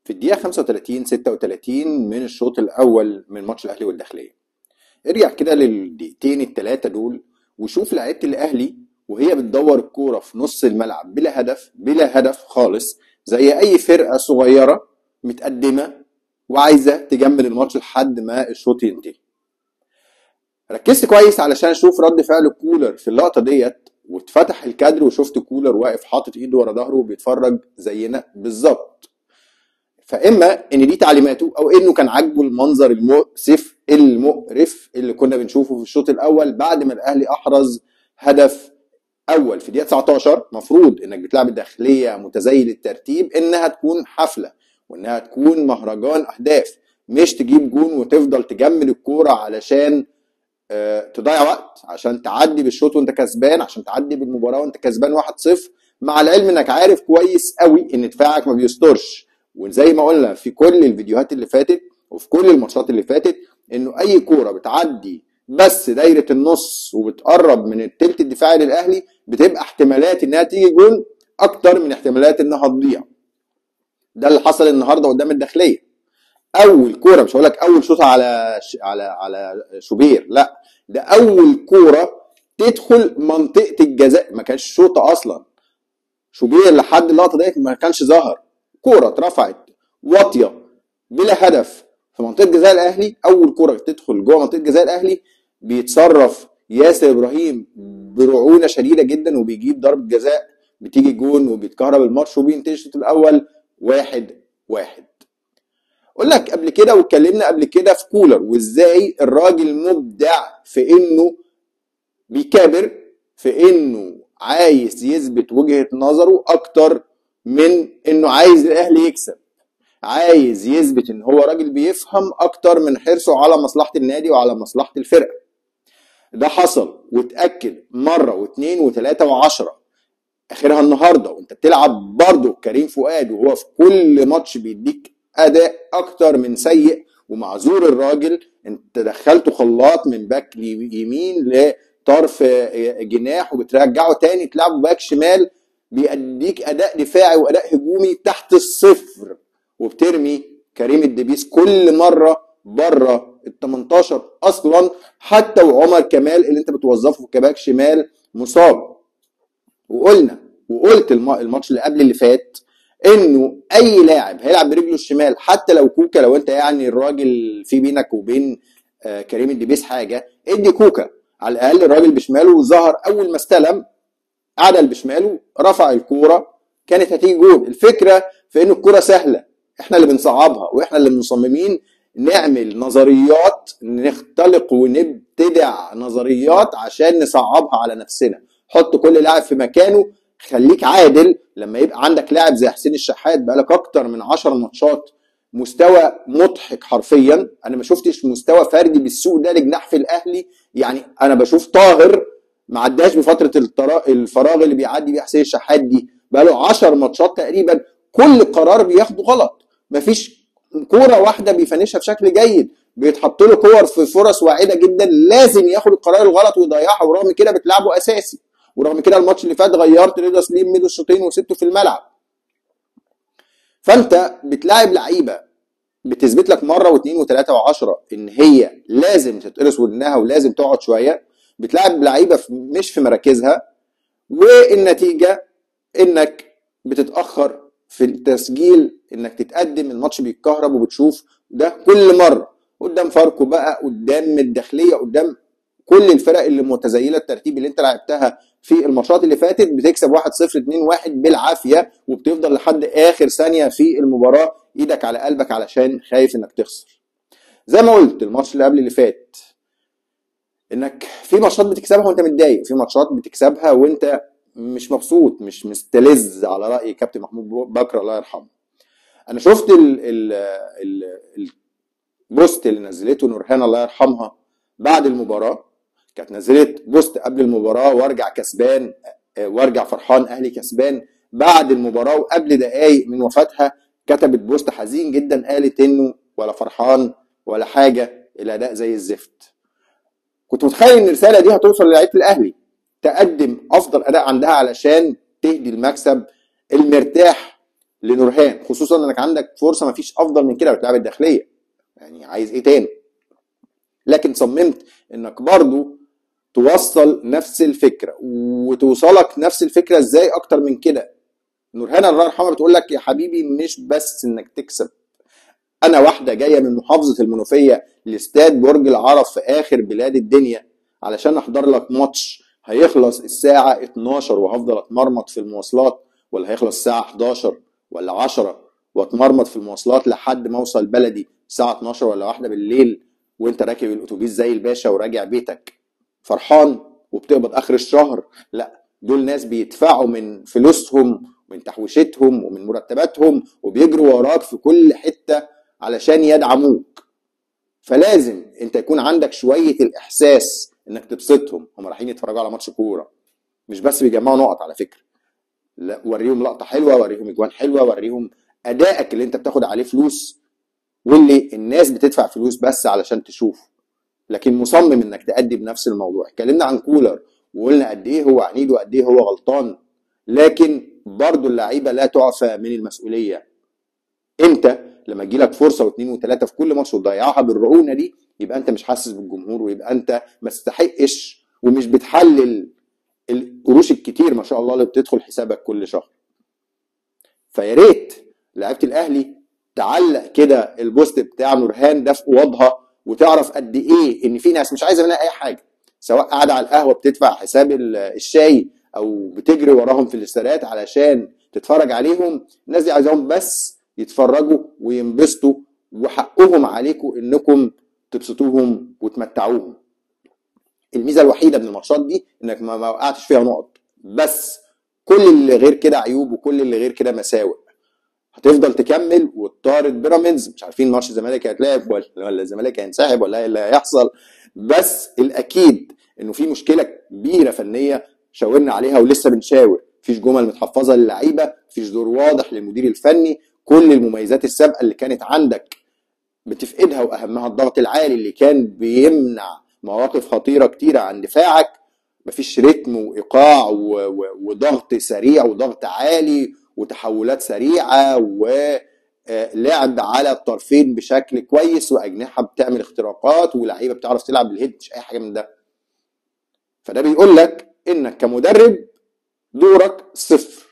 في الدقيقة 35 36 من الشوط الأول من ماتش الأهلي والداخلية. ارجع كده للدقيقتين التلاتة دول وشوف لعيبة الأهلي وهي بتدور الكورة في نص الملعب بلا هدف خالص، زي أي فرقة صغيرة متقدمة وعايزة تجمل الماتش لحد ما الشوط ينتهي. ركزت كويس علشان اشوف رد فعل كولر في اللقطة ديت، واتفتح الكادر وشفت كولر واقف حاطط ايده ورا ظهره وبيتفرج زينا بالظبط. فاما ان دي تعليماته او انه كان عاجبه المنظر المؤسف المقرف اللي كنا بنشوفه في الشوط الاول بعد ما الاهلي احرز هدف اول في دقيقه 19. مفروض انك بتلعب الداخليه متزايد الترتيب انها تكون حفله وانها تكون مهرجان اهداف، مش تجيب جون وتفضل تجمل الكوره علشان تضيع وقت، عشان تعدي بالشوط وانت كسبان، عشان تعدي بالمباراه وانت كسبان 1-0، مع العلم انك عارف كويس قوي ان دفاعك ما بيسترش. وزي ما قلنا في كل الفيديوهات اللي فاتت وفي كل الماتشات اللي فاتت، انه اي كوره بتعدي بس دايره النص وبتقرب من التلت الدفاعي للاهلي بتبقى احتمالات انها تيجي جون اكتر من احتمالات انها تضيع. ده اللي حصل النهارده قدام الداخليه. اول كوره، مش هقول لك اول شوطه على شوبير، لا، ده اول كوره تدخل منطقه الجزاء، ما كانش شوطه اصلا. شوبير لحد اللقطه ديت ما كانش ظهر. كوره اترفعت واطيه بلا هدف في منطقه جزاء الاهلي، اول كوره تدخل جوه منطقه جزاء الاهلي بيتصرف ياسر ابراهيم برعونه شديده جدا وبيجيب ضربه جزاء، بتيجي جون وبيتكهرب الماتش وبينتهي الشوط الاول 1-1. اقول لك قبل كده واتكلمنا قبل كده في كولر وازاي الراجل مبدع في انه بيكابر، في انه عايز يثبت وجهة نظره اكتر من انه عايز الاهلي يكسب. عايز يثبت ان هو راجل بيفهم اكتر من حرصه على مصلحة النادي وعلى مصلحة الفرقة. ده حصل واتأكد مرة واثنين وثلاثة وعشرة، اخرها النهاردة وانت بتلعب برضه كريم فؤاد وهو في كل ماتش بيديك اداء اكتر من سيء. ومعذور الراجل، انت دخلته خلاط من باك يمين لطرف جناح وبترجعه تاني تلعبه باك شمال، بيديك اداء دفاعي واداء هجومي تحت الصفر، وبترمي كريم الدبيس كل مره بره ال 18 اصلا، حتى وعمر كمال اللي انت بتوظفه كباك شمال مصاب. وقلت الماتش اللي قبل اللي فات انه اي لاعب هيلعب برجله الشمال، حتى لو كوكا، لو انت يعني الراجل في بينك وبين كريم الدبيس حاجه، ادي كوكا على الاقل الراجل بشماله ظهر اول ما استلم، عدل بشماله رفع الكوره كانت هتيجي جول. الفكره في ان الكوره سهله، احنا اللي بنصعبها واحنا اللي مصممين نعمل نظريات، نختلق ونبتدع نظريات عشان نصعبها على نفسنا. حط كل لاعب في مكانه، خليك عادل. لما يبقى عندك لاعب زي حسين الشحات بقالك اكتر من 10 ماتشات مستوى مضحك حرفيا، انا ما شفتش مستوى فردي بالسوء ده لجناح في الاهلي. يعني انا بشوف طاهر ما عداش بفتره الفراغ اللي بيعدي بيه حسين الشحات دي، بقاله 10 ماتشات تقريبا كل قرار بياخده غلط، مفيش كوره واحده بيفنشها بشكل جيد، بيتحط له كور في فرص واعده جدا لازم ياخد القرار الغلط ويضيعها، ورغم كده بتلعبه اساسي. ورغم كده الماتش اللي فات غيرت رضا سليم من الشوطين وسبته في الملعب. فانت بتلاعب لعيبه بتثبت لك مره واثنين وثلاثه وعشرة ان هي لازم تتقرص ودنها ولازم تقعد شويه، بتلاعب لعيبه مش في مراكزها، والنتيجه انك بتتاخر في التسجيل، انك تتقدم الماتش بيتكهرب. وبتشوف ده كل مره قدام فاركو بقى، قدام الداخليه، قدام كل الفرق اللي متزايله الترتيب اللي انت لعبتها في الماتشات اللي فاتت، بتكسب 1-0 2-1 بالعافيه، وبتفضل لحد اخر ثانيه في المباراه ايدك على قلبك علشان خايف انك تخسر. زي ما قلت الماتش اللي قبل اللي فات، انك في ماتشات بتكسبها وانت متضايق، في ماتشات بتكسبها وانت مش مبسوط، مش مستلذ، على راي كابتن محمود بكر الله يرحمه. انا شفت البوست اللي نزلته نورهان الله يرحمها بعد المباراه. كانت نزلت بوست قبل المباراه وارجع كسبان، وارجع فرحان اهلي كسبان. بعد المباراه وقبل دقايق من وفاتها كتبت بوست حزين جدا، قالت انه ولا فرحان ولا حاجه، الاداء زي الزفت. كنت متخيل ان الرساله دي هتوصل للعيبه الاهلي، تقدم افضل اداء عندها علشان تهدي المكسب المرتاح لنورهان، خصوصا انك عندك فرصه مفيش افضل من كده بتلعب الداخليه، يعني عايز ايه تاني؟ لكن صممت انك برضو توصل نفس الفكره، وتوصلك نفس الفكره ازاي اكتر من كده. نورهان الله يرحمها بتقول لك يا حبيبي مش بس انك تكسب، انا واحده جايه من محافظه المنوفيه لاستاد برج العرب في اخر بلاد الدنيا علشان احضر لك ماتش هيخلص الساعه 12 وهفضل اتمرمط في المواصلات، ولا هيخلص الساعه 11 ولا 10 واتمرمط في المواصلات لحد ما اوصل بلدي الساعه 12 ولا 1 بالليل، وانت راكب الاتوبيس زي الباشا وراجع بيتك فرحان وبتقبض اخر الشهر؟ لا، دول ناس بيدفعوا من فلوسهم ومن تحويشتهم ومن مرتباتهم وبيجروا وراك في كل حته علشان يدعموك. فلازم انت يكون عندك شويه الاحساس انك تبسطهم. هم رايحين يتفرجوا على ماتش كوره، مش بس بيجمعوا نقط على فكره. لا، وريهم لقطه حلوه، وريهم اجوان حلوه، وريهم ادائك اللي انت بتاخد عليه فلوس واللي الناس بتدفع فلوس بس علشان تشوفه. لكن مصمم انك تأدي بنفس الموضوع. اتكلمنا عن كولر وقلنا قد ايه هو عنيد وقد ايه هو غلطان، لكن برضو اللعيبه لا تعفى من المسؤوليه. انت لما تجيلك فرصه واثنين وثلاثه في كل ماتش وتضيعها بالرعونه دي، يبقى انت مش حاسس بالجمهور، ويبقى انت ما تستحقش ومش بتحلل القروش الكتير ما شاء الله اللي بتدخل حسابك كل شهر. فيا ريت لعيبه الاهلي تعلق كده البوست بتاع نورهان ده في اوضها، وتعرف قد ايه ان في ناس مش عايزه منها اي حاجه، سواء قاعده على القهوه بتدفع حساب الشاي او بتجري وراهم في الاستادات علشان تتفرج عليهم. الناس دي عايزاهم بس يتفرجوا وينبسطوا، وحقهم عليكم انكم تبسطوهم وتمتعوهم. الميزه الوحيده من الماتشات دي انك ما وقعتش فيها نقط بس، كل اللي غير كده عيوب وكل اللي غير كده مساوئ. هتفضل تكمل وتطارد بيراميدز، مش عارفين ماتش الزمالك هيتلعب ولا الزمالك هينسحب ولا ايه اللي هيحصل، بس الاكيد انه في مشكله كبيره فنيه شاورنا عليها ولسه بنشاور. مفيش جمل متحفظه للعيبه، مفيش دور واضح للمدير الفني، كل المميزات السابقه اللي كانت عندك بتفقدها، واهمها الضغط العالي اللي كان بيمنع مواقف خطيره كتيره عن دفاعك. مفيش رتم وايقاع وضغط سريع وضغط عالي وتحولات سريعه ولعب على الطرفين بشكل كويس، واجنحه بتعمل اختراقات ولعيبه بتعرف تلعب بالهيد، مش اي حاجه من ده. فده بيقول لك انك كمدرب دورك صفر.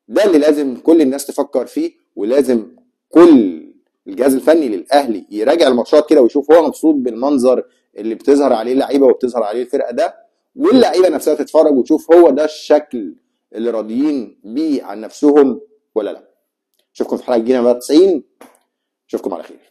ده اللي لازم كل الناس تفكر فيه، ولازم كل الجهاز الفني للاهلي يراجع الماتشات كده ويشوف هو مبسوط بالمنظر اللي بتظهر عليه اللعيبه وبتظهر عليه الفرقه ده، واللعيبه نفسها تتفرج وتشوف هو ده الشكل اللي راضيين بيه عن نفسهم ولا لا. اشوفكم في حلقه جديده من 90. اشوفكم على خير.